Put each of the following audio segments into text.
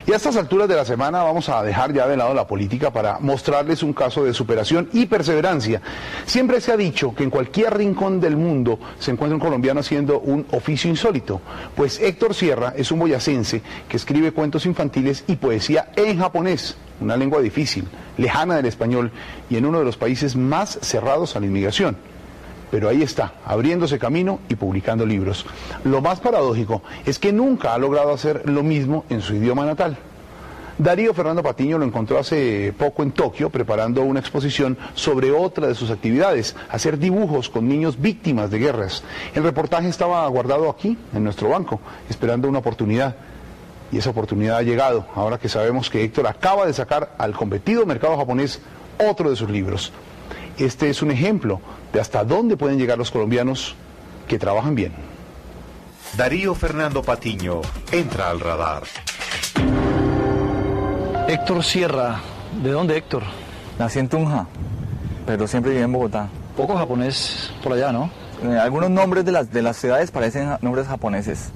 Y a estas alturas de la semana vamos a dejar ya de lado la política para mostrarles un caso de superación y perseverancia. Siempre se ha dicho que en cualquier rincón del mundo se encuentra un colombiano haciendo un oficio insólito. Pues Héctor Sierra es un boyacense que escribe cuentos infantiles y poesía en japonés, una lengua difícil, lejana del español y en uno de los países más cerrados a la inmigración. Pero ahí está, abriéndose camino y publicando libros. Lo más paradójico es que nunca ha logrado hacer lo mismo en su idioma natal. Darío Fernando Patiño lo encontró hace poco en Tokio preparando una exposición sobre otra de sus actividades, hacer dibujos con niños víctimas de guerras. El reportaje estaba guardado aquí, en nuestro banco, esperando una oportunidad. Y esa oportunidad ha llegado, ahora que sabemos que Héctor acaba de sacar al competido mercado japonés otro de sus libros. Este es un ejemplo de hasta dónde pueden llegar los colombianos que trabajan bien. Darío Fernando Patiño entra al radar. Héctor Sierra, ¿de dónde, Héctor? Nací en Tunja, pero siempre viví en Bogotá. Poco japonés por allá, ¿no? Algunos nombres de las ciudades parecen nombres japoneses.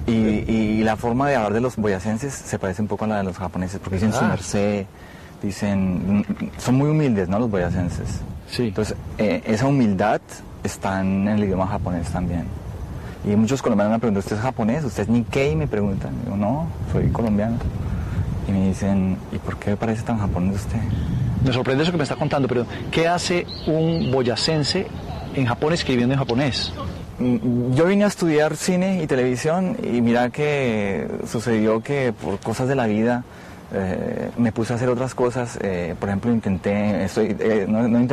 Y la forma de hablar de los boyacenses se parece un poco a la de los japoneses, porque dicen su merced, dicen, son muy humildes, ¿no? Los boyacenses. Sí. Entonces, esa humildad está en el idioma japonés también. Y muchos colombianos me preguntan, ¿usted es japonés? ¿Usted es Nikkei? Me preguntan. Digo, no, soy colombiano. Y me dicen, ¿y por qué parece tan japonés usted? Me sorprende eso que me está contando, pero ¿qué hace un boyacense en Japón escribiendo en japonés? Yo vine a estudiar cine y televisión y mira que sucedió que por cosas de la vida me puse a hacer otras cosas. Por ejemplo,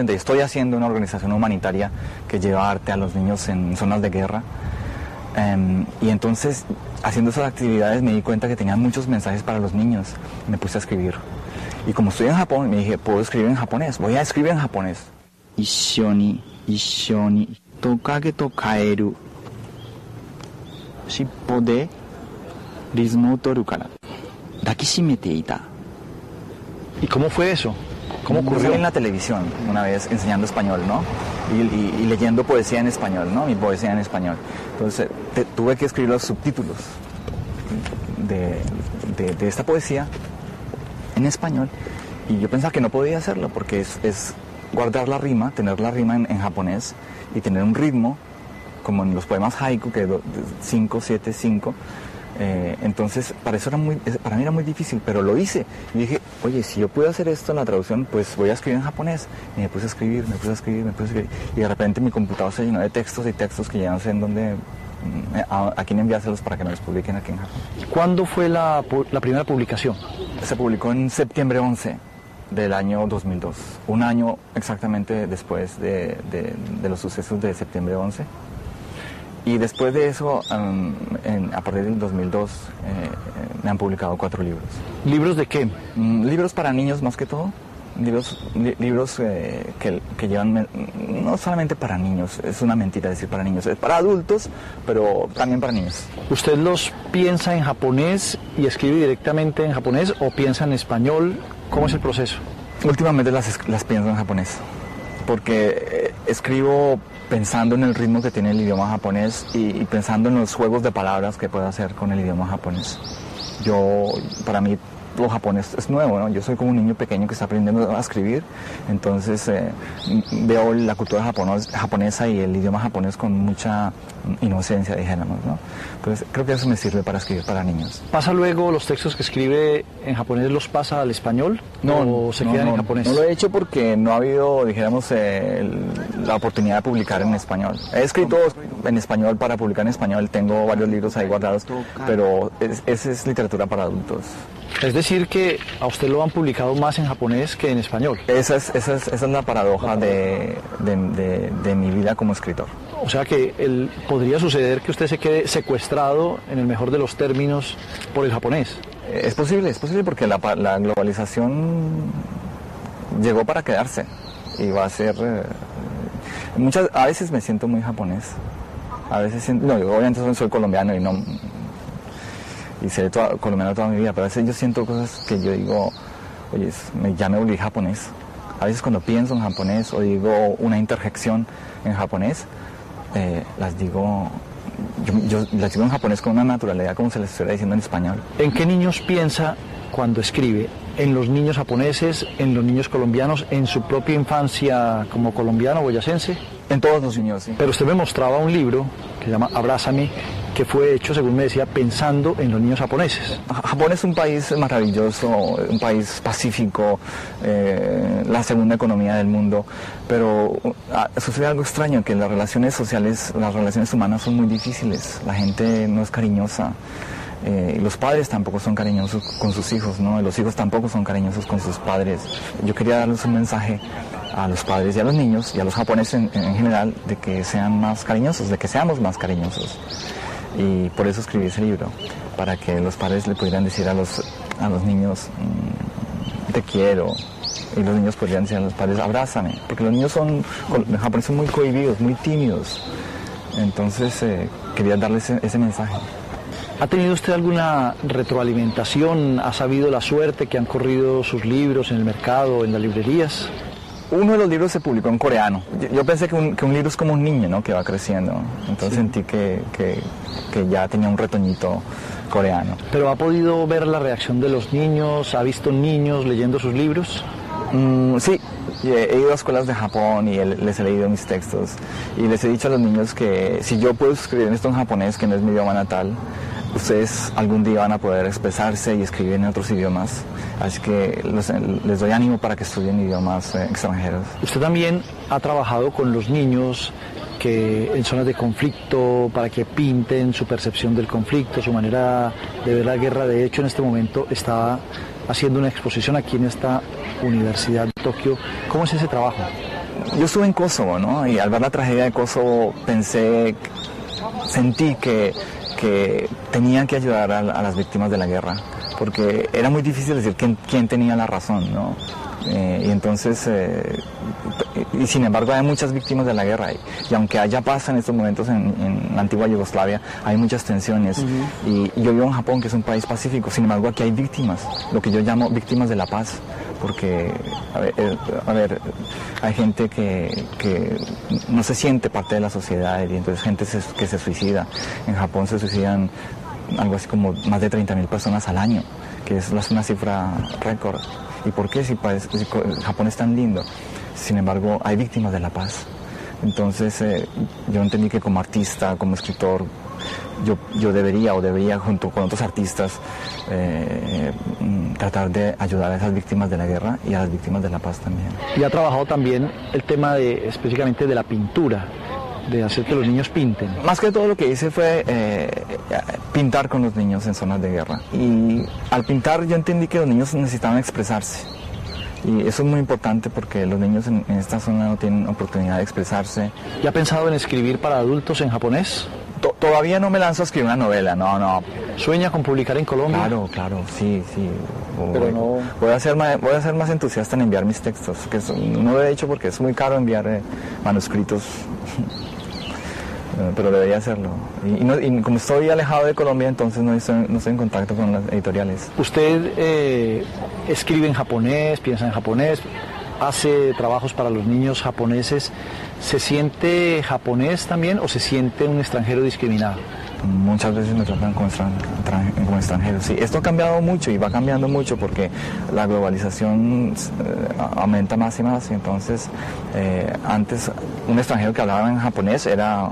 estoy haciendo una organización humanitaria que lleva arte a los niños en zonas de guerra. Y entonces, haciendo esas actividades me di cuenta que tenía muchos mensajes para los niños. Me puse a escribir. Y como estoy en Japón, me dije, puedo escribir en japonés, voy a escribir en japonés. Ishoni, tokage to kaeru. Shippo de ritmo toru kara. Dakishimete ita. ¿Y cómo fue eso? ¿Cómo ocurrió? En la televisión, una vez enseñando español, ¿no? Y leyendo poesía en español, ¿no? Mi poesía en español. Entonces tuve que escribir los subtítulos de esta poesía en español. Y yo pensaba que no podía hacerlo porque es guardar la rima, tener la rima en japonés y tener un ritmo, como en los poemas haiku, que 5, 7, 5. Entonces para mí era muy difícil, pero lo hice y dije, oye, si yo puedo hacer esto en la traducción, pues voy a escribir en japonés. Y me puse a escribir y de repente mi computador se llenó de textos y textos que ya no sé en dónde, a quién enviárselos para que me los publiquen aquí en Japón. ¿Cuándo fue la primera publicación? Se publicó en septiembre 11 del año 2002, un año exactamente después de los sucesos de septiembre 11. Y después de eso, a partir del 2002, me han publicado 4 libros. ¿Libros de qué? Libros para niños más que todo. Libros que llevan, no solamente para niños, es una mentira decir para niños, es para adultos, pero también para niños. ¿Usted los piensa en japonés y escribe directamente en japonés o piensa en español? ¿Cómo es el proceso? Últimamente las pienso en japonés, porque escribo pensando en el ritmo que tiene el idioma japonés y pensando en los juegos de palabras que puedo hacer con el idioma japonés. Para mí, lo japonés es nuevo, ¿no? Yo soy como un niño pequeño que está aprendiendo a escribir, entonces veo la cultura japonesa y el idioma japonés con mucha inocencia, dijéramos, ¿no? Entonces creo que eso me sirve para escribir para niños. ¿Pasa luego los textos que escribe en japonés, los pasa al español o se quedan en japonés? No lo he hecho porque no ha habido, dijéramos, la oportunidad de publicar en español. He escrito en español para publicar en español, tengo varios libros ahí guardados, pero esa es literatura para adultos. Es decir, que a usted lo han publicado más en japonés que en español. Esa es la paradoja de mi vida como escritor. O sea que podría suceder que usted se quede secuestrado, en el mejor de los términos, por el japonés. Es posible porque la globalización llegó para quedarse y va a ser... a veces me siento muy japonés. A veces obviamente soy colombiano y seré colombiano toda mi vida, pero a veces yo siento cosas que yo digo, oye, ya me volví japonés. A veces cuando pienso en japonés o digo una interjección en japonés, las digo, yo la escribo en japonés con una naturalidad como se les estuviera diciendo en español. ¿En qué niños piensa cuando escribe? ¿En los niños japoneses, en los niños colombianos, en su propia infancia como colombiano boyacense? En todos los niños, sí. Pero usted me mostraba un libro que se llama Abrázame, que fue hecho, según me decía, pensando en los niños japoneses. Japón es un país maravilloso, un país pacífico, la segunda economía del mundo, pero sucede algo extraño, que las relaciones sociales, las relaciones humanas son muy difíciles, la gente no es cariñosa. Los padres tampoco son cariñosos con sus hijos, ¿no? Los hijos tampoco son cariñosos con sus padres. Yo quería darles un mensaje a los padres y a los niños y a los japoneses en general de que sean más cariñosos, de que seamos más cariñosos. Y por eso escribí ese libro, para que los padres le pudieran decir a los niños, te quiero. Y los niños podrían decir a los padres, abrázame. Porque los niños en Japón son muy cohibidos, muy tímidos. Entonces quería darles ese mensaje. ¿Ha tenido usted alguna retroalimentación? ¿Ha sabido la suerte que han corrido sus libros en el mercado, en las librerías? Uno de los libros se publicó en coreano. Yo pensé que un libro es como un niño, ¿no? Que va creciendo. Entonces sentí que ya tenía un retoñito coreano. ¿Pero ha podido ver la reacción de los niños? ¿Ha visto niños leyendo sus libros? Sí, he ido a escuelas de Japón y les he leído mis textos. Y les he dicho a los niños que si yo puedo escribir esto en japonés, que no es mi idioma natal, ustedes algún día van a poder expresarse y escribir en otros idiomas. Así que les doy ánimo para que estudien idiomas extranjeros. Usted también ha trabajado con los niños en zonas de conflicto, para que pinten su percepción del conflicto, su manera de ver la guerra. De hecho, en este momento está haciendo una exposición aquí en esta Universidad de Tokio. ¿Cómo es ese trabajo? Yo estuve en Kosovo, ¿no? Y al ver la tragedia de Kosovo sentí que tenían que ayudar a las víctimas de la guerra, porque era muy difícil decir quién tenía la razón, ¿no? Y entonces, y sin embargo hay muchas víctimas de la guerra, y aunque haya paz en estos momentos en la antigua Yugoslavia, hay muchas tensiones. Y yo vivo en Japón, que es un país pacífico, sin embargo aquí hay víctimas, lo que yo llamo víctimas de la paz, porque, hay gente que no se siente parte de la sociedad, y entonces gente que se suicida. En Japón se suicidan algo así como más de 30.000 personas al año, que es una cifra récord. ¿Y por qué? Si Japón es tan lindo. Sin embargo, hay víctimas de la paz. Entonces, yo entendí que como artista, como escritor, yo debería junto con otros artistas tratar de ayudar a esas víctimas de la guerra y a las víctimas de la paz también. Y ha trabajado también el tema específicamente de la pintura, de hacer que los niños pinten. Más que todo lo que hice fue pintar con los niños en zonas de guerra. Y al pintar yo entendí que los niños necesitaban expresarse. Y eso es muy importante porque los niños en esta zona no tienen oportunidad de expresarse. ¿Y ha pensado en escribir para adultos en japonés? Todavía no me lanzo a escribir una novela, no. ¿Sueña con publicar en Colombia? Claro, sí. Pero no... Voy a ser más entusiasta en enviar mis textos, que no lo he hecho porque es muy caro enviar manuscritos. Pero debería hacerlo. Y como estoy alejado de Colombia, entonces no estoy en contacto con las editoriales. ¿Usted escribe en japonés, piensa en japonés, hace trabajos para los niños japoneses? ¿Se siente japonés también o se siente un extranjero discriminado? Muchas veces me tratan como extranjero. Sí, esto ha cambiado mucho y va cambiando mucho porque la globalización aumenta más y más. Y entonces, antes un extranjero que hablaba en japonés era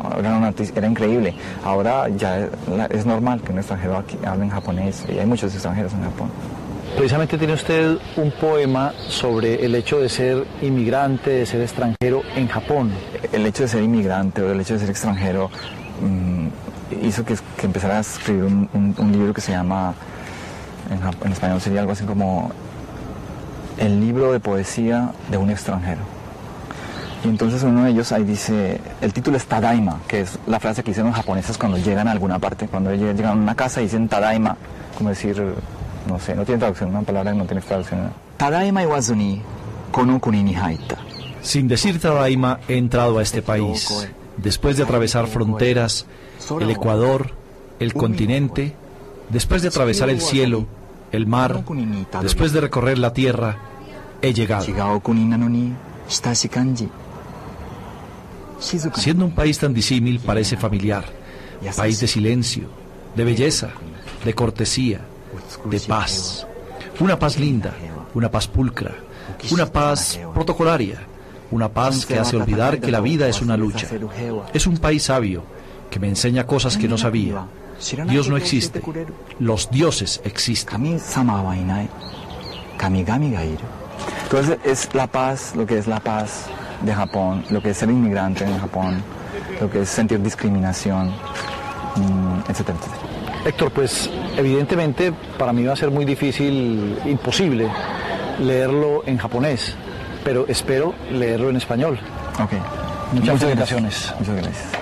increíble. Ahora ya es normal que un extranjero aquí hable en japonés, y hay muchos extranjeros en Japón. Precisamente tiene usted un poema sobre el hecho de ser inmigrante, de ser extranjero en Japón. El hecho de ser inmigrante o el hecho de ser extranjero hizo que empezara a escribir un libro que se llama, en español sería algo así como el libro de poesía de un extranjero. Y entonces uno de ellos ahí dice, el título es Tadaima, que es la frase que dicen los japoneses cuando llegan a alguna parte, cuando llegan a una casa y dicen Tadaima, como decir, no sé, no tiene traducción, una palabra que no tiene traducción. Tadaima iwazu ni kono kuni ni haita. Sin decir Tadaima he entrado a este país, después de atravesar fronteras, el Ecuador, el continente, después de atravesar el cielo, el mar, después de recorrer la tierra, he llegado. Siendo un país tan disímil parece familiar, país de silencio, de belleza, de cortesía, de paz. Una paz linda, una paz pulcra, una paz protocolaria, una paz que hace olvidar que la vida es una lucha. Es un país sabio que me enseña cosas que no sabía. Dios no existe, los dioses existen. Entonces es la paz, lo que es la paz de Japón, lo que es ser inmigrante en Japón, lo que es sentir discriminación, etcétera, etcétera. Héctor, pues evidentemente para mí va a ser muy difícil, imposible leerlo en japonés, pero espero leerlo en español. Ok. Muchas felicitaciones. Muchas gracias.